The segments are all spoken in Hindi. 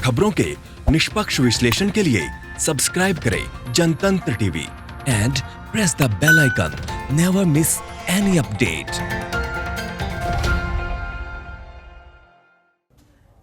खबरों के निष्पक्ष विश्लेषण के लिए सब्सक्राइब करें Jantantra TV and press the bell icon. Never miss any update.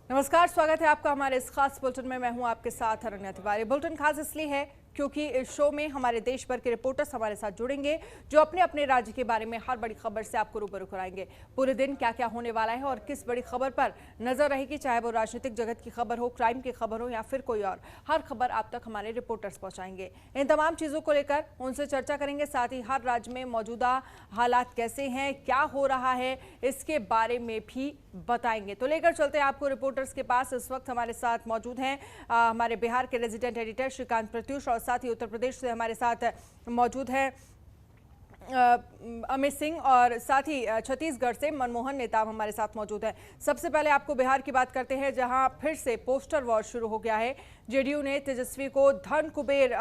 नमस्कार, स्वागत है आपका हमारे इस खास बुलेटिन में। मैं हूं आपके साथ अरण्या तिवारी। बुलेटिन खास इसलिए है क्योंकि इस शो में हमारे देश भर के रिपोर्टर्स हमारे साथ जुड़ेंगे जो अपने अपने राज्य के बारे में हर बड़ी खबर से आपको रूबरू कराएंगे। पूरे दिन क्या क्या होने वाला है और किस बड़ी खबर पर नजर रहेगी, चाहे वो राजनीतिक जगत की खबर हो, क्राइम की खबर हो या फिर कोई और, हर खबर आप तक हमारे रिपोर्टर्स पहुंचाएंगे। इन तमाम चीज़ों को लेकर उनसे चर्चा करेंगे। साथ ही हर राज्य में मौजूदा हालात कैसे हैं, क्या हो रहा है, इसके बारे में भी बताएंगे। तो लेकर चलते हैं आपको रिपोर्टर्स के पास। इस वक्त हमारे साथ मौजूद हैं हमारे बिहार के रेजिडेंट एडिटर श्रीकांत प्रत्युष और साथ ही उत्तर प्रदेश से हमारे साथ मौजूद हैं अमित सिंह और साथ ही छत्तीसगढ़ से मनमोहन नेताम हमारे साथ मौजूद हैं। सबसे पहले आपको बिहार की बात करते हैं, जहां फिर से पोस्टर वॉर शुरू हो गया है। जेडीयू ने तेजस्वी को धन कुबेर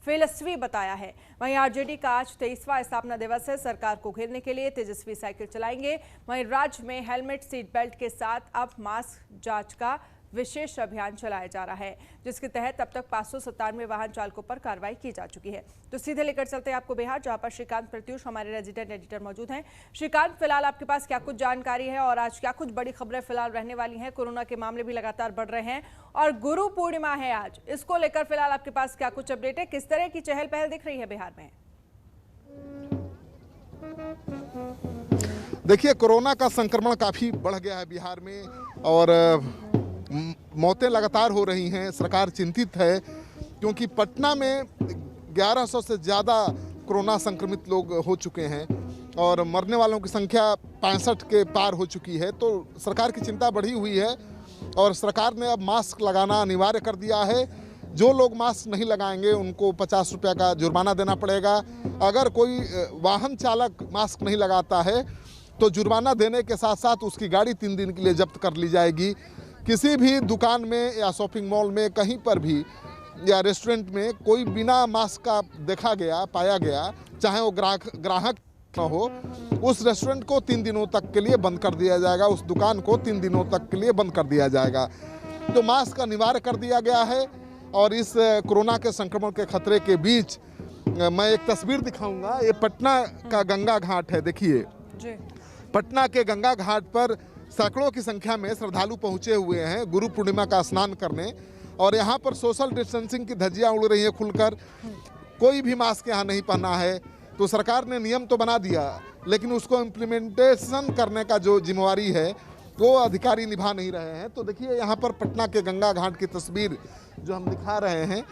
फिलस्वी बताया है। वहीं आरजेडी का आज 23वां स्थापना दिवस है। सरकार को घेरने के लिए तेजस्वी साइकिल चलाएंगे। वहीं राज्य में हेलमेट सीट बेल्ट के साथ अब मास्क जांच का विशेष अभियान चलाया जा रहा है, जिसके तहत अब तक 597 वाहन चालकों पर कार्रवाई की जा चुकी है। तो सीधे लेकर चलते हैं आपको बिहार, जहां पर श्रीकांत प्रत्युष हमारे रेजिडेंट एडिटर मौजूद हैं। श्रीकांत, फिलहाल आपके पास क्या कुछ जानकारी है और आज क्या कुछ बड़ी खबरें फिलहाल रहने वाली हैं? कोरोना के मामले भी लगातार बढ़ रहे हैं और गुरु पूर्णिमा है आज, इसको लेकर फिलहाल आपके पास क्या कुछ अपडेट है? किस तरह की चहल पहल दिख रही है बिहार में? देखिए, कोरोना का संक्रमण काफ़ी बढ़ गया है बिहार में और मौतें लगातार हो रही हैं। सरकार चिंतित है क्योंकि पटना में 1100 से ज़्यादा कोरोना संक्रमित लोग हो चुके हैं और मरने वालों की संख्या 65 के पार हो चुकी है। तो सरकार की चिंता बढ़ी हुई है और सरकार ने अब मास्क लगाना अनिवार्य कर दिया है। जो लोग मास्क नहीं लगाएंगे उनको 50 रुपये का जुर्माना देना पड़ेगा। अगर कोई वाहन चालक मास्क नहीं लगाता है तो जुर्माना देने के साथ साथ उसकी गाड़ी 3 दिन के लिए जब्त कर ली जाएगी। किसी भी दुकान में या शॉपिंग मॉल में कहीं पर भी या रेस्टोरेंट में कोई बिना मास्क का देखा गया, पाया गया, चाहे वो ग्राहक न हो, उस रेस्टोरेंट को 3 दिनों तक के लिए बंद कर दिया जाएगा, उस दुकान को 3 दिनों तक के लिए बंद कर दिया जाएगा। तो मास्क अनिवार्य कर दिया गया है और इस कोरोना के संक्रमण के खतरे के बीच मैं एक तस्वीर दिखाऊंगा। ये पटना का गंगा घाट है। देखिए, पटना के गंगा घाट पर सैकड़ों की संख्या में श्रद्धालु पहुंचे हुए हैं गुरु पूर्णिमा का स्नान करने और यहाँ पर सोशल डिस्टेंसिंग की धज्जियाँ उड़ रही हैं खुलकर। कोई भी मास्क यहाँ नहीं पहना है। तो सरकार ने नियम तो बना दिया लेकिन उसको इम्प्लीमेंटेशन करने का जो जिम्मेवारी है वो अधिकारी निभा नहीं रहे हैं। तो देखिए, यहाँ पर पटना के गंगा घाट की तस्वीर जो हम दिखा रहे हैं,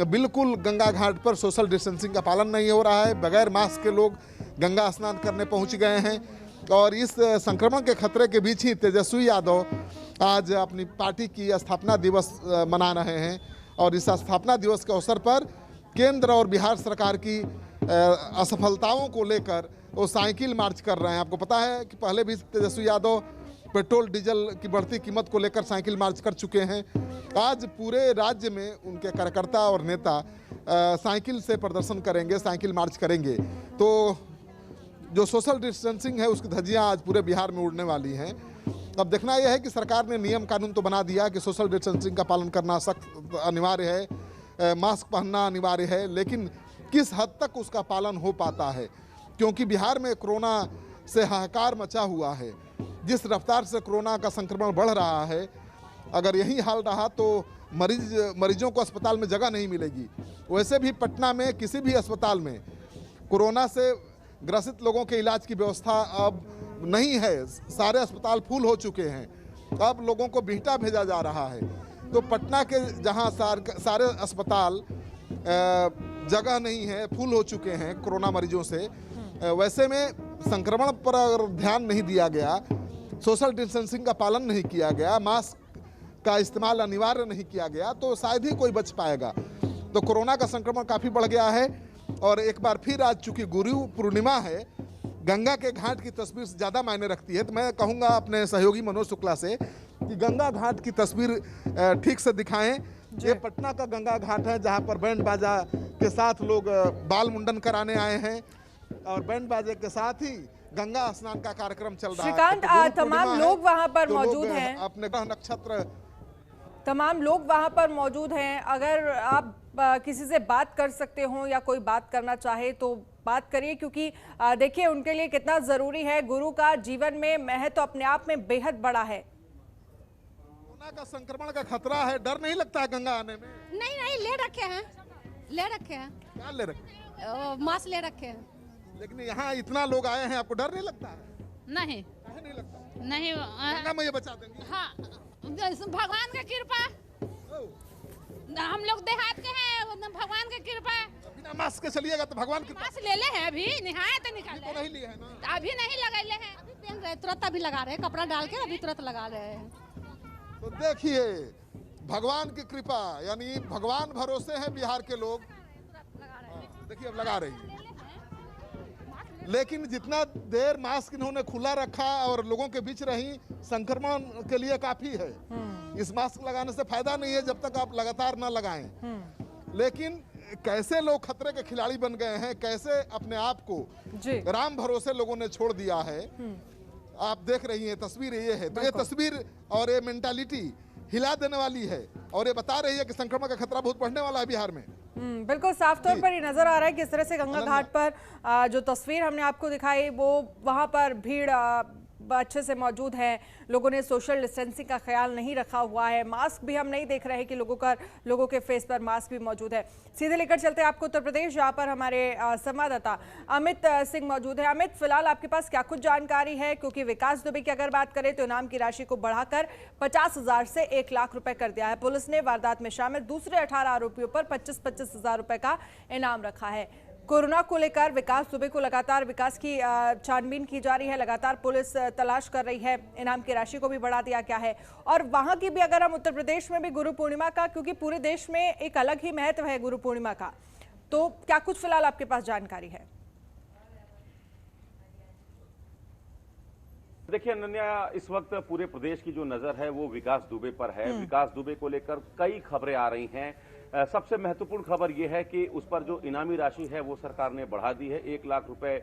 बिल्कुल गंगा घाट पर सोशल डिस्टेंसिंग का पालन नहीं हो रहा है। बगैर मास्क के लोग गंगा स्नान करने पहुँच गए हैं और इस संक्रमण के खतरे के बीच ही तेजस्वी यादव आज अपनी पार्टी की स्थापना दिवस मना रहे हैं और इस स्थापना दिवस के अवसर पर केंद्र और बिहार सरकार की असफलताओं को लेकर वो साइकिल मार्च कर रहे हैं। आपको पता है कि पहले भी तेजस्वी यादव पेट्रोल डीजल की बढ़ती कीमत को लेकर साइकिल मार्च कर चुके हैं। आज पूरे राज्य में उनके कार्यकर्ता और नेता साइकिल से प्रदर्शन करेंगे, साइकिल मार्च करेंगे। तो जो सोशल डिस्टेंसिंग है उसकी धज्जियाँ आज पूरे बिहार में उड़ने वाली हैं। अब देखना यह है कि सरकार ने नियम कानून तो बना दिया कि सोशल डिस्टेंसिंग का पालन करना सख्त अनिवार्य है, मास्क पहनना अनिवार्य है, लेकिन किस हद तक उसका पालन हो पाता है, क्योंकि बिहार में कोरोना से हाहाकार मचा हुआ है। जिस रफ्तार से कोरोना का संक्रमण बढ़ रहा है, अगर यही हाल रहा तो मरीजों को अस्पताल में जगह नहीं मिलेगी। वैसे भी पटना में किसी भी अस्पताल में कोरोना से ग्रसित लोगों के इलाज की व्यवस्था अब नहीं है। सारे अस्पताल फुल हो चुके हैं। अब लोगों को बिहटा भेजा जा रहा है। तो पटना के जहां सारे अस्पताल जगह नहीं है, फुल हो चुके हैं कोरोना मरीजों से, वैसे में संक्रमण पर अगर ध्यान नहीं दिया गया, सोशल डिस्टेंसिंग का पालन नहीं किया गया, मास्क का इस्तेमाल अनिवार्य नहीं किया गया, तो शायद ही कोई बच पाएगा। तो कोरोना का संक्रमण काफ़ी बढ़ गया है और एक बार फिर आज चूंकि गुरु पूर्णिमा है, गंगा के घाट की तस्वीर ज़्यादा मायने रखती है। तो मैं कहूँगा अपने सहयोगी मनोज शुक्ला से कि गंगा घाट की तस्वीर ठीक से दिखाएं। ये पटना का गंगा घाट है जहाँ पर बैंड बाजा के साथ लोग बाल मुंडन कराने आए हैं और बैंड बाजे के साथ ही गंगा स्नान का कार्यक्रम चल रहा है। श्रीकांत, तमाम लोग वहां पर मौजूद हैं। अपने ग्रह नक्षत्र तमाम लोग वहां पर मौजूद हैं। अगर आप किसी से बात कर सकते हो या कोई बात करना चाहे तो बात करिए, क्योंकि देखिए उनके लिए कितना जरूरी है। गुरु का जीवन में महत्व अपने आप में बेहद बड़ा है। कोरोना का संक्रमण का खतरा है, डर नहीं लगता है गंगा आने में? नहीं नहीं, ले रखे हैं। क्या ले रखे हैं? मास्क ले रखे हैं। लेकिन यहाँ इतना लोग आए हैं, आपको डर नहीं लगता है? नहीं काहे नहीं लगता? नहीं, गंगा मैया बचा देंगी। हाँ, भगवान की कृपा। ओ, हम लोग देहात के हैं, भगवान की कृपा। बिना मास्क के चलिएगा तो भगवान की मास्क ले ले हैं, अभी निहाए तो निकाल तो नहीं लिए है ना। अभी नहीं लगाए हैं, अभी पहन रहे, तुरंत अभी लगा रहे हैं, कपड़ा डाल के अभी तुरंत लगा रहे हैं। तो देखिए भगवान की कृपा, यानी भगवान भरोसे हैं बिहार के लोग। देखिए अब लगा रही है, लेकिन जितना देर मास्क इन्होंने खुला रखा और लोगों के बीच रही, संक्रमण के लिए काफी है। इस मास्क लगाने से फायदा नहीं है जब तक आप लगातार ना लगाएं। लेकिन कैसे लोग खतरे के खिलाड़ी बन गए हैं, कैसे अपने आप को राम भरोसे लोगों ने छोड़ दिया है। आप देख रही हैं तस्वीर ये है, तो ये तस्वीर और ये मेंटालिटी हिला देने वाली है और ये बता रही है कि संक्रमण का खतरा बहुत बढ़ने वाला है बिहार में। बिल्कुल साफ तौर पर ये नजर आ रहा है किस तरह से गंगा घाट पर जो तस्वीर हमने आपको दिखाई, वो वहां पर भीड़ अच्छे से मौजूद है। लोगों ने सोशल डिस्टेंसिंग का ख्याल नहीं रखा हुआ है। मास्क भी हम नहीं देख रहे हैं कि लोगों के फेस पर मास्क भी मौजूद है। सीधे लेकर चलते हैं आपको उत्तर प्रदेश, जहां पर हमारे संवाददाता अमित सिंह मौजूद है। अमित, फिलहाल आपके पास क्या कुछ जानकारी है? क्योंकि विकास दुबे की अगर बात करें तो इनाम की राशि को बढ़ाकर 50,000 से 1 लाख रुपए कर दिया है। पुलिस ने वारदात में शामिल दूसरे 18 आरोपियों पर 25-25 हजार रुपए का इनाम रखा है। कोरोना को लेकर विकास दुबे को लगातार विकास की छानबीन की जा रही है, लगातार पुलिस तलाश कर रही है। इनाम की राशि को भी बढ़ा दिया गया है। और वहां की भी अगर हम उत्तर प्रदेश में भी गुरु पूर्णिमा का, क्योंकि पूरे देश में एक अलग ही महत्व है गुरु पूर्णिमा का, तो क्या कुछ फिलहाल आपके पास जानकारी है? देखिए अनन्या, इस वक्त पूरे प्रदेश की जो नजर है वो विकास दुबे पर है। विकास दुबे को लेकर कई खबरें आ रही हैं। सबसे महत्वपूर्ण खबर यह है कि उस पर जो इनामी राशि है वो सरकार ने बढ़ा दी है। 1 लाख रुपए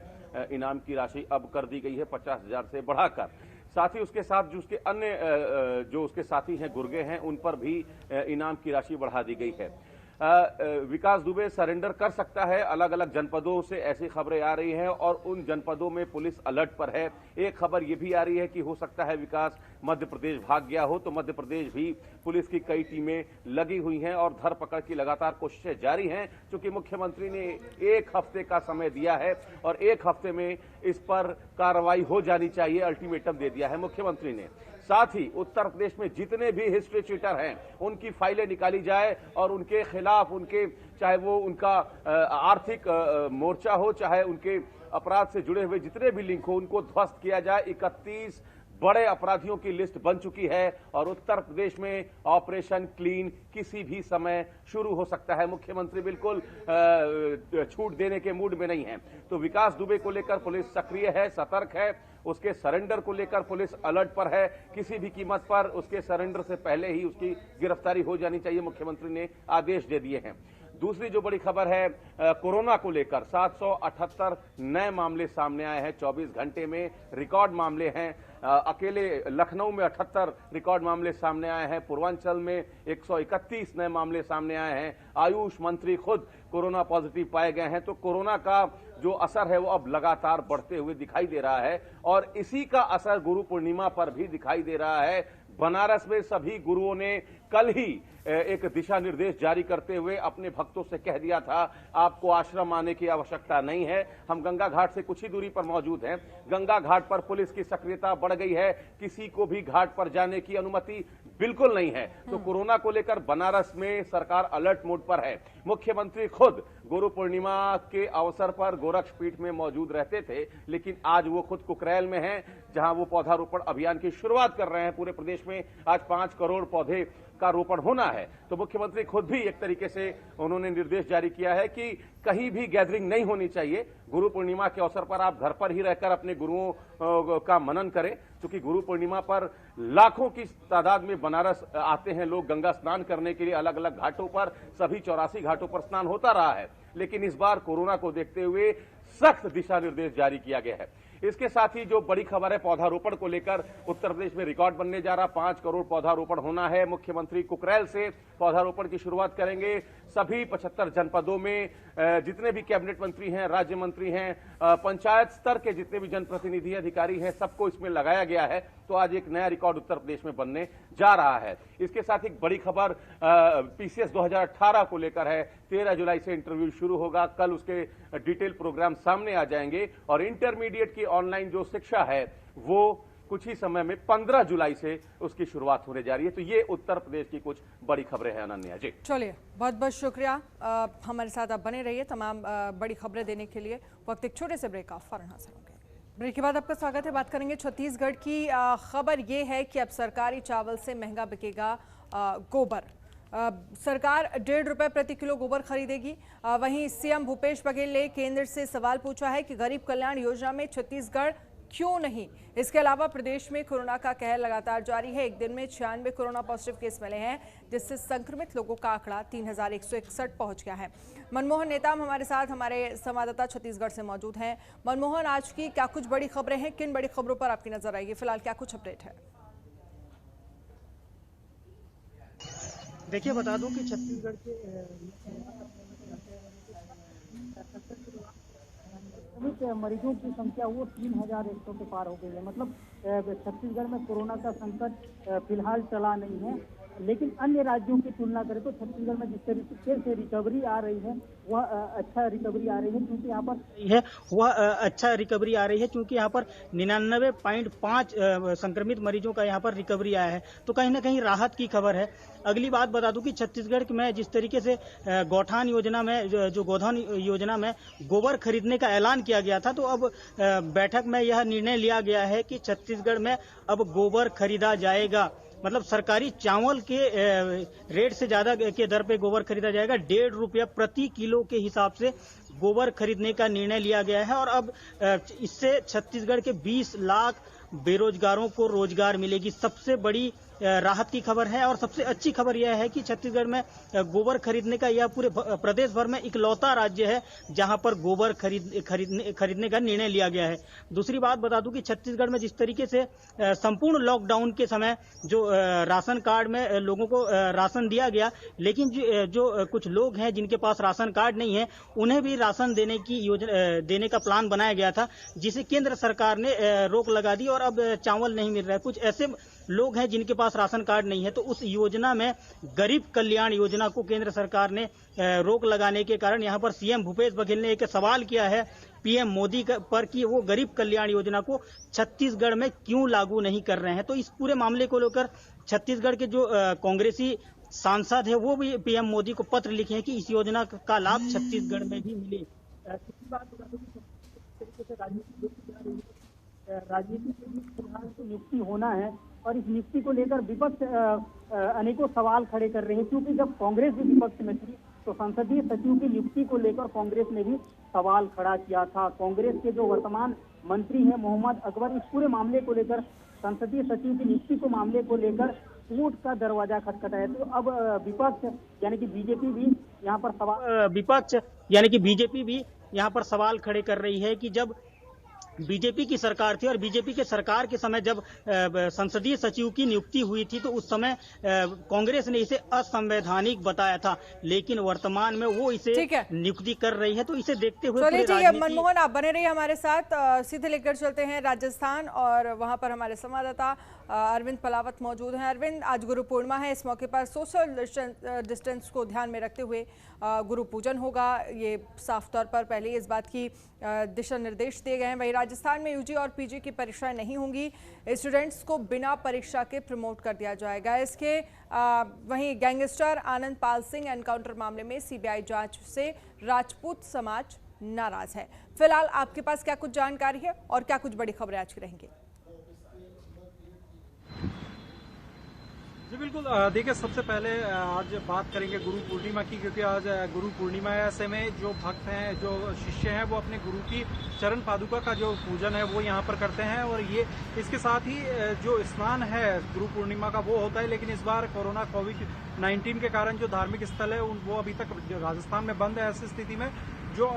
इनाम की राशि अब कर दी गई है 50,000 से बढ़ाकर। साथ ही उसके साथ जो उसके अन्य जो उसके साथी हैं गुर्गे हैं, उन पर भी इनाम की राशि बढ़ा दी गई है। विकास दुबे सरेंडर कर सकता है, अलग अलग जनपदों से ऐसी खबरें आ रही हैं और उन जनपदों में पुलिस अलर्ट पर है। एक खबर यह भी आ रही है कि हो सकता है विकास मध्य प्रदेश भाग गया हो, तो मध्य प्रदेश भी पुलिस की कई टीमें लगी हुई हैं और धरपकड़ की लगातार कोशिशें जारी हैं। क्योंकि मुख्यमंत्री ने 1 हफ्ते का समय दिया है और 1 हफ्ते में इस पर कार्रवाई हो जानी चाहिए, अल्टीमेटम दे दिया है मुख्यमंत्री ने। साथ ही उत्तर प्रदेश में जितने भी हिस्ट्री चीटर हैं उनकी फाइलें निकाली जाए और उनके खिलाफ, उनके चाहे वो उनका आर्थिक मोर्चा हो, चाहे उनके अपराध से जुड़े हुए जितने भी लिंक हो, उनको ध्वस्त किया जाए। 31 बड़े अपराधियों की लिस्ट बन चुकी है और उत्तर प्रदेश में ऑपरेशन क्लीन किसी भी समय शुरू हो सकता है। मुख्यमंत्री बिल्कुल छूट देने के मूड में नहीं है। तो विकास दुबे को लेकर पुलिस सक्रिय है, सतर्क है। उसके सरेंडर को लेकर पुलिस अलर्ट पर है। किसी भी कीमत पर उसके सरेंडर से पहले ही उसकी गिरफ्तारी हो जानी चाहिए, मुख्यमंत्री ने आदेश दे दिए हैं। दूसरी जो बड़ी खबर है कोरोना को लेकर, 778 नए मामले सामने आए हैं 24 घंटे में। रिकॉर्ड मामले हैं। अकेले लखनऊ में 78 रिकॉर्ड मामले सामने आए हैं। पूर्वांचल में 131 नए मामले सामने आए हैं। आयुष मंत्री खुद कोरोना पॉजिटिव पाए गए हैं। तो कोरोना का जो असर है वो अब लगातार बढ़ते हुए दिखाई दे रहा है और इसी का असर गुरु पूर्णिमा पर भी दिखाई दे रहा है। बनारस में सभी गुरुओं ने कल ही एक दिशा निर्देश जारी करते हुए अपने भक्तों से कह दिया था, आपको आश्रम आने की आवश्यकता नहीं है। हम गंगा घाट से कुछ ही दूरी पर मौजूद हैं। गंगा घाट पर पुलिस की सक्रियता बढ़ गई है। किसी को भी घाट पर जाने की अनुमति बिल्कुल नहीं है। तो कोरोना को लेकर बनारस में सरकार अलर्ट मोड पर है। मुख्यमंत्री खुद गुरु पूर्णिमा के अवसर पर गोरक्ष पीठ में मौजूद रहते थे, लेकिन आज वो खुद कुकरैल में हैं, जहां वो पौधारोपण अभियान की शुरुआत कर रहे हैं। पूरे प्रदेश में आज 5 करोड़ पौधे का रोपण होना है। तो मुख्यमंत्री खुद भी एक तरीके से उन्होंने निर्देश जारी किया है कि कहीं भी गैदरिंग नहीं होनी चाहिए। गुरु पूर्णिमा के अवसर पर आप घर पर ही रहकर अपने गुरुओं का मनन करें, क्योंकि गुरु पूर्णिमा पर लाखों की तादाद में बनारस आते हैं लोग गंगा स्नान करने के लिए। अलग अलग घाटों पर, सभी 84 घाटों पर स्नान होता रहा है, लेकिन इस बार कोरोना को देखते हुए सख्त दिशा निर्देश जारी किया गया है। इसके साथ ही जो बड़ी खबर है पौधारोपण को लेकर, उत्तर प्रदेश में रिकॉर्ड बनने जा रहा, 5 करोड़ पौधारोपण होना है। मुख्यमंत्री कुकरेल से पौधारोपण की शुरुआत करेंगे। सभी 75 जनपदों में जितने भी कैबिनेट मंत्री हैं, राज्य मंत्री हैं, पंचायत स्तर के जितने भी जनप्रतिनिधि अधिकारी हैं, सबको इसमें लगाया गया है। तो आज एक नया रिकॉर्ड उत्तर प्रदेश में बनने जा रहा है। इसके साथ एक बड़ी खबर पीसीएस 2018 को लेकर है। 13 जुलाई से इंटरव्यू शुरू होगा। कल उसके डिटेल प्रोग्राम सामने आ जाएंगे और इंटरमीडिएट की ऑनलाइन जो शिक्षा है वो कुछ ही समय में 15 जुलाई से उसकी शुरुआत होने जा रही है। तो ये उत्तर प्रदेश की कुछ बड़ी खबरें हैं अनन्या जी। चलिए, बहुत बहुत शुक्रिया। हमारे साथ आप बने रहिए तमाम बड़ी खबरें देने के लिए। वक्त एक छोटे से ब्रेक का, फौरन हाजिर होंगे। ब्रेक के बाद आपका स्वागत है। बात करेंगे छत्तीसगढ़ की। खबर ये है कि अब सरकारी चावल से महंगा बिकेगा गोबर। सरकार 1.5 रुपये प्रति किलो गोबर खरीदेगी। वहीं सीएम भूपेश बघेल ने केंद्र से सवाल पूछा है कि गरीब कल्याण योजना में छत्तीसगढ़ क्यों नहीं। इसके अलावा प्रदेश में कोरोना का कहर लगातार जारी है। एक दिन में 96 कोरोना पॉजिटिव केस मिले हैं, जिससे संक्रमित लोगों का आंकड़ा 3161 पहुंच गया है। मनमोहन नेताम हमारे साथ, हमारे संवाददाता छत्तीसगढ़ से मौजूद हैं। मनमोहन, आज की क्या कुछ बड़ी खबरें हैं? किन बड़ी खबरों पर आपकी नजर आएगी? फिलहाल क्या कुछ अपडेट है? देखिए, बता दूं कि छत्तीसगढ़ के मरीजों की संख्या वो 3100 के पार हो गई है। मतलब छत्तीसगढ़ में कोरोना का संकट फिलहाल चला नहीं है, लेकिन अन्य राज्यों की तुलना करें तो छत्तीसगढ़ में जिस तरीके से रिकवरी आ रही है वह अच्छा रिकवरी आ रही है, क्योंकि यहाँ पर 99.5 संक्रमित मरीजों का यहाँ पर रिकवरी आया है। तो कहीं ना कहीं राहत की खबर है। अगली बात बता दूं कि छत्तीसगढ़ में जिस तरीके से गौठान योजना में जो गोधन योजना में गोबर खरीदने का ऐलान किया गया था, तो अब बैठक में यह निर्णय लिया गया है कि छत्तीसगढ़ में अब गोबर खरीदा जाएगा। मतलब सरकारी चावल के रेट से ज्यादा के दर पे गोबर खरीदा जाएगा। 1.5 रुपया प्रति किलो के हिसाब से गोबर खरीदने का निर्णय लिया गया है। और अब इससे छत्तीसगढ़ के 20 लाख बेरोजगारों को रोजगार मिलेगी। सबसे बड़ी राहत की खबर है। और सबसे अच्छी खबर यह है कि छत्तीसगढ़ में गोबर खरीदने का यह पूरे प्रदेश भर में इकलौता राज्य है जहां पर गोबर खरीदने का निर्णय लिया गया है। दूसरी बात बता दूं कि छत्तीसगढ़ में जिस तरीके से संपूर्ण लॉकडाउन के समय जो राशन कार्ड में लोगों को राशन दिया गया, लेकिन जो कुछ लोग हैं जिनके पास राशन कार्ड नहीं है, उन्हें भी राशन देने का प्लान बनाया गया था, जिसे केंद्र सरकार ने रोक लगा दी और अब चावल नहीं मिल रहा है। कुछ ऐसे लोग हैं जिनके पास राशन कार्ड नहीं है, तो उस योजना में गरीब कल्याण योजना को केंद्र सरकार ने रोक लगाने के कारण यहाँ पर सीएम भूपेश बघेल ने एक सवाल किया है पीएम मोदी पर कि वो गरीब कल्याण योजना को छत्तीसगढ़ में क्यों लागू नहीं कर रहे हैं। तो इस पूरे मामले को लेकर छत्तीसगढ़ के जो कांग्रेसी सांसद है वो भी पीएम मोदी को पत्र लिखे हैं कि इस योजना का लाभ छत्तीसगढ़ में भी मिले। राजनीति के बीच फिलहाल तो नियुक्ति होना है और इस नियुक्ति को लेकर विपक्ष अनेकों सवाल खड़े कर रहे हैं, क्योंकि जब कांग्रेस भी विपक्ष में थी तो संसदीय सचिव की नियुक्ति को लेकर कांग्रेस ने भी सवाल खड़ा किया था। कांग्रेस के जो वर्तमान मंत्री हैं मोहम्मद अकबर, इस पूरे मामले को लेकर संसदीय सचिव की नियुक्ति को मामले को लेकर कोर्ट का दरवाजा खटखटाया। तो अब विपक्ष यानी कि बीजेपी भी यहाँ पर सवाल खड़े कर रही है कि जब बीजेपी की सरकार थी और बीजेपी के सरकार के समय जब संसदीय सचिव की नियुक्ति हुई थी तो उस समय कांग्रेस ने इसे असंवैधानिक बताया था, लेकिन वर्तमान में वो इसे नियुक्ति कर रही है। तो इसे देखते हुए चलिए मनमोहन, आप बने रहिए हमारे साथ। सीधे लेकर चलते हैं राजस्थान और वहां पर हमारे संवाददाता अरविंद पलावत मौजूद हैं। अरविंद, आज गुरु पूर्णिमा है। इस मौके पर सोशल डिस्टेंस को ध्यान में रखते हुए गुरु पूजन होगा। ये साफ तौर पर पहले इस बात की दिशा निर्देश दिए गए हैं। वहीं राजस्थान में यूजी और पीजी की परीक्षाएं नहीं होंगी। स्टूडेंट्स को बिना परीक्षा के प्रमोट कर दिया जाएगा। इसके वहीं गैंगस्टर आनंद पाल सिंह एनकाउंटर मामले में सीबीआई जांच से राजपूत समाज नाराज है। फिलहाल आपके पास क्या कुछ जानकारी है और क्या कुछ बड़ी खबरें आज की रहेंगी? जी बिल्कुल, देखिए सबसे पहले आज बात करेंगे गुरु पूर्णिमा की, क्योंकि आज गुरु पूर्णिमा है। ऐसे में जो भक्त हैं, जो शिष्य हैं, वो अपने गुरु की चरण पादुका का जो पूजन है वो यहाँ पर करते हैं। और ये इसके साथ ही जो स्नान है गुरु पूर्णिमा का वो होता है, लेकिन इस बार कोरोना कोविड-19 के कारण जो धार्मिक स्थल है वो अभी तक राजस्थान में बंद है। ऐसी स्थिति में जो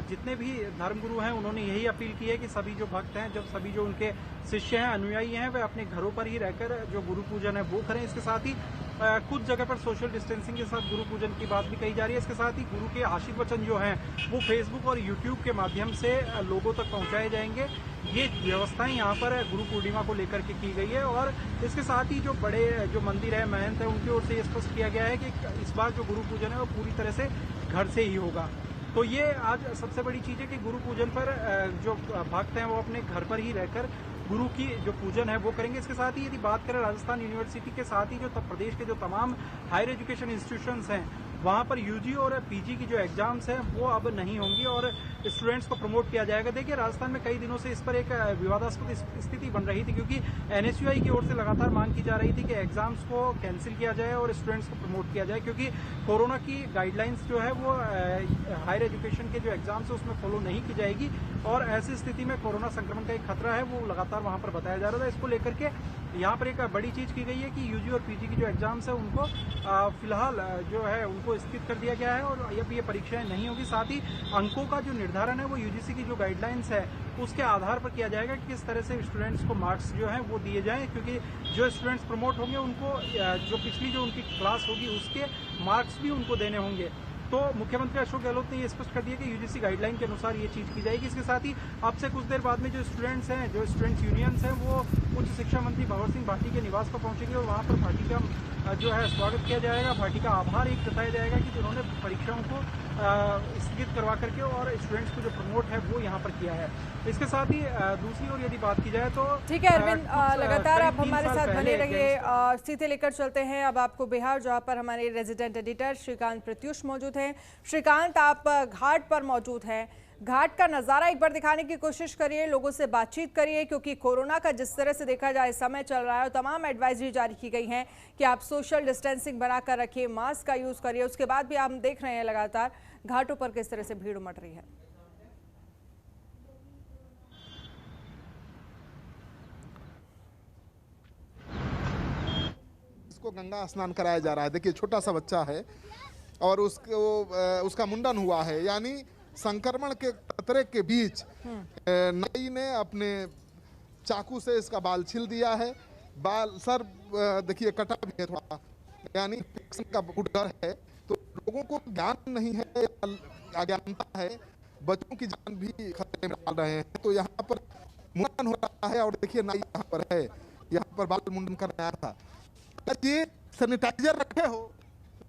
जितने भी धर्मगुरु हैं उन्होंने यही अपील की है कि सभी जो भक्त हैं, जब सभी जो उनके शिष्य हैं, अनुयायी हैं, वे अपने घरों पर ही रहकर जो गुरु पूजन है वो करें। इसके साथ ही कुछ जगह पर सोशल डिस्टेंसिंग के साथ गुरु पूजन की बात भी कही जा रही है। इसके साथ ही गुरु के आशीर्वचन जो हैं वो फेसबुक और यूट्यूब के माध्यम से लोगों तक पहुंचाए जाएंगे। ये व्यवस्थाएं यहाँ पर गुरु पूर्णिमा को लेकर के की गई है। और इसके साथ ही जो बड़े जो मंदिर है, महंत है, उनकी ओर से ये स्पष्ट किया गया है कि इस बार जो गुरु पूजन है वो पूरी तरह से घर से ही होगा। तो ये आज सबसे बड़ी चीज़ है कि गुरु पूजन पर जो भक्त हैं वो अपने घर पर ही रहकर गुरु की जो पूजन है वो करेंगे। इसके साथ ही यदि बात करें राजस्थान यूनिवर्सिटी के साथ ही जो प्रदेश के जो तमाम हायर एजुकेशन इंस्टीट्यूशंस हैं वहाँ पर यूजी और पीजी की जो एग्जाम्स हैं वो अब नहीं होंगी और स्टूडेंट्स को प्रमोट किया जाएगा। देखिए, राजस्थान में कई दिनों से इस पर एक विवादास्पद स्थिति बन रही थी, क्योंकि एनएसयूआई की ओर से लगातार मांग की जा रही थी कि एग्जाम्स को कैंसिल किया जाए और स्टूडेंट्स को प्रमोट किया जाए, क्योंकि कोरोना की गाइडलाइंस जो है वो हायर एजुकेशन के जो एग्जाम्स है उसमें फॉलो नहीं की जाएगी। और ऐसी स्थिति में कोरोना संक्रमण का एक खतरा है वो लगातार वहाँ पर बताया जा रहा था। इसको लेकर के यहाँ पर एक बड़ी चीज़ की गई है कि यूजी और पीजी की जो एग्जाम्स है उनको फिलहाल जो है उनको स्थगित कर दिया गया है और अब ये परीक्षाएं नहीं होगी। साथ ही अंकों का जो निर्धारण है वो यूजीसी की जो गाइडलाइंस है उसके आधार पर किया जाएगा कि किस तरह से स्टूडेंट्स को मार्क्स जो हैं वो दिए जाएं, क्योंकि जो स्टूडेंट्स प्रमोट होंगे उनको जो पिछली जो उनकी क्लास होगी उसके मार्क्स भी उनको देने होंगे। तो मुख्यमंत्री अशोक गहलोत ने ये स्पष्ट कर दिया कि यूजीसी गाइडलाइन के अनुसार ये चीज़ की जाएगी। इसके साथ ही अब से कुछ देर बाद में जो स्टूडेंट्स हैं, जो स्टूडेंट्स यूनियंस हैं, वो उच्च शिक्षा मंत्री भंवर सिंह भाटी के निवास पर पहुंचेंगे और वहाँ पर भाटी का जो है स्वागत किया जाएगा। भाटी का आभार एक जताया जाएगा कि जिन्होंने परीक्षाओं को स्थगित करवा करके और स्टूडेंट्स को जो प्रमोट है वो यहाँ पर किया है। इसके साथ ही दूसरी ओर यदि बात की जाए तो ठीक है अरविंद, लगातार आप हमारे साथ बने रहिए। सीधे लेकर चलते हैं अब आपको बिहार, जहाँ पर हमारे रेजिडेंट एडिटर श्रीकांत प्रत्युष मौजूद हैं। श्रीकांत, आप घाट पर मौजूद हैं, घाट का नज़ारा एक बार दिखाने की कोशिश करिए, लोगों से बातचीत करिए, क्योंकि कोरोना का जिस तरह से देखा जाए समय चल रहा है और तमाम एडवाइजरी जारी की गई हैं कि आप सोशल डिस्टेंसिंग बनाकर रखिए, मास्क का यूज़ करिए। उसके बाद भी हम देख रहे हैं लगातार घाटों पर किस तरह से भीड़ उमड़ रही है। इसको गंगा स्नान कराया जा रहा है। देखिए, छोटा सा बच्चा है और उसका मुंडन हुआ है, यानी संक्रमण के खतरे के बीच नाई ने अपने चाकू से इसका बाल छील दिया है। बाल सर देखिए कटा भी है थोड़ा, यानी इन्फेक्शन का डर है। तो लोगों को ज्ञान नहीं है, अज्ञानता है, बच्चों की जान भी खतरे में डाल रहे हैं। तो यहाँ पर मुंडन हो रहा है और देखिए नाई यहाँ पर है, यहाँ पर बाल मुंडन करने आया था। ये सैनिटाइजर रखे हो?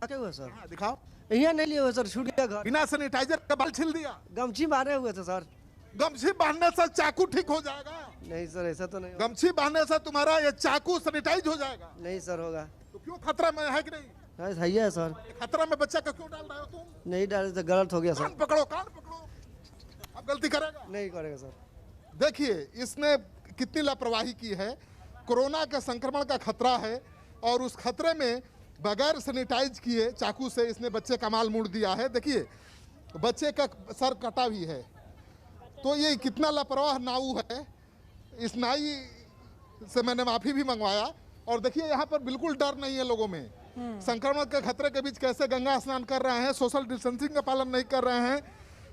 रखे हुए सर। हाँ, दिखाओ। यहाँ नहीं लिए हुए सर, छूट गया घर। बिना सैनिटाइजर का बाल छील दिया? गमछी मारे हुए थे सर। गमछी बांधने से चाकू ठीक हो जाएगा? नहीं सर, ऐसा तो नहीं। गमछी बांधने से तुम्हारा ये चाकू सैनिटाइज हो जाएगा? नहीं सर, होगा। तो क्यों खतरा में है कि नहीं? है सर। खतरा में बच्चा का क्यों डाल रहे हो तुम? नहीं डाले तो गलत हो गया सर। कान पकड़ो, कान पकड़ो। अब गलती करेगा? नहीं करेगा सर। देखिए, इसने कितनी लापरवाही की है। कोरोना के संक्रमण का खतरा है और उस खतरे में बगैर सैनिटाइज किए चाकू से इसने बच्चे का माल मुड़ दिया है। देखिए, बच्चे का सर कटा भी है। तो ये कितना लापरवाह नाऊ है। इस नाई से मैंने माफी भी मंगवाया। और देखिए, यहाँ पर बिल्कुल डर नहीं है लोगों में। संक्रमण के खतरे के बीच कैसे गंगा स्नान कर रहे हैं, सोशल डिस्टेंसिंग का पालन नहीं कर रहे हैं,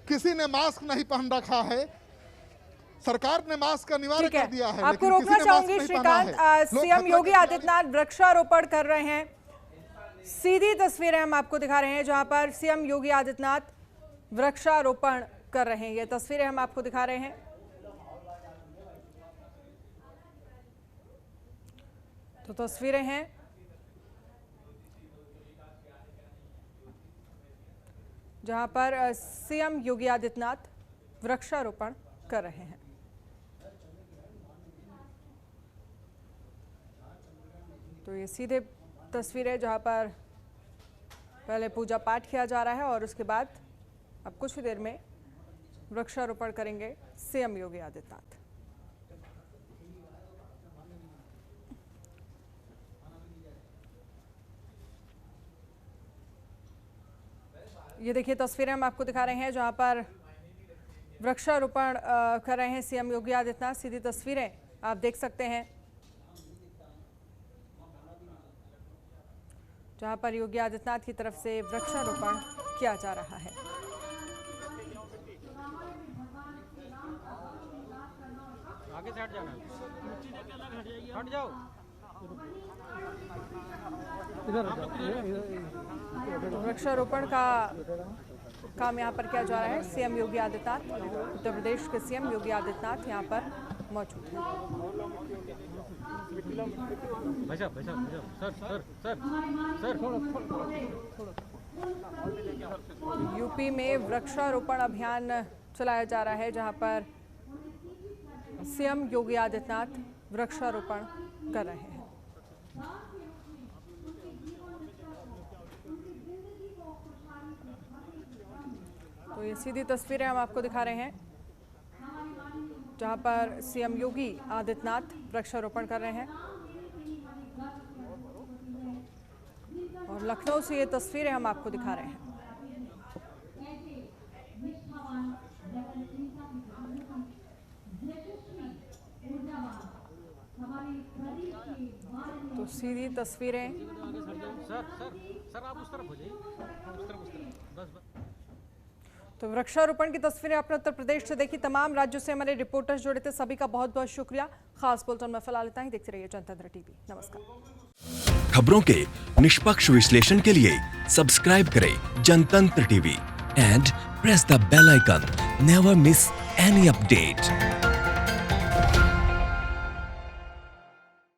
किसी ने मास्क नहीं पहन रखा है। सरकार ने मास्क का अनिवार्य कर दिया है। आपको रोकना चाहूंगी श्रीकांत, सीएम योगी आदित्यनाथ वृक्षारोपण कर रहे हैं। सीधी तस्वीरें हम आपको दिखा रहे हैं जहां पर सीएम योगी आदित्यनाथ वृक्षारोपण कर रहे हैं। ये तस्वीरें हम आपको दिखा रहे हैं। तो तस्वीरें हैं जहां पर सीएम योगी आदित्यनाथ वृक्षारोपण कर रहे हैं। तो ये सीधे तस्वीरें जहां पर पहले पूजा पाठ किया जा रहा है और उसके बाद अब कुछ ही देर में वृक्षारोपण करेंगे सीएम योगी आदित्यनाथ। ये देखिए तस्वीरें हम आपको दिखा रहे हैं जहां पर वृक्षारोपण कर रहे हैं सीएम योगी आदित्यनाथ। सीधी तस्वीरें आप देख सकते हैं जहां पर योगी आदित्यनाथ की तरफ से वृक्षारोपण किया जा रहा है। आगे से हट जाना, हट जाओ। वृक्षारोपण का काम यहाँ पर किया जा रहा है। सीएम योगी आदित्यनाथ, उत्तर प्रदेश के सीएम योगी आदित्यनाथ यहाँ पर मौजूद हैं। भाई साहब, सर। यूपी में वृक्षारोपण अभियान चलाया जा रहा है, जहाँ पर सीएम योगी आदित्यनाथ वृक्षारोपण कर रहे हैं। तो ये सीधी तस्वीरें हम आपको दिखा रहे हैं, जहां पर सीएम योगी आदित्यनाथ वृक्षारोपण कर रहे हैं। और लखनऊ से ये तस्वीरें हम आपको दिखा रहे हैं। तो सीधी तस्वीरें। सर आप उस तरफ हो जाइए, उस तरफ बस। तो वृक्षारोपण की तस्वीरें आपने उत्तर प्रदेश से देखी। तमाम राज्यों से हमारे रिपोर्टर्स जुड़े थे, सभी का बहुत बहुत शुक्रिया। खास बुलेटिन में फिलहाल इतना ही। देखते रहिए जनतंत्र टीवी। नमस्कार। खबरों के निष्पक्ष विश्लेषण के लिए सब्सक्राइब करें Jantantra TV and press the bell icon. Never miss any update.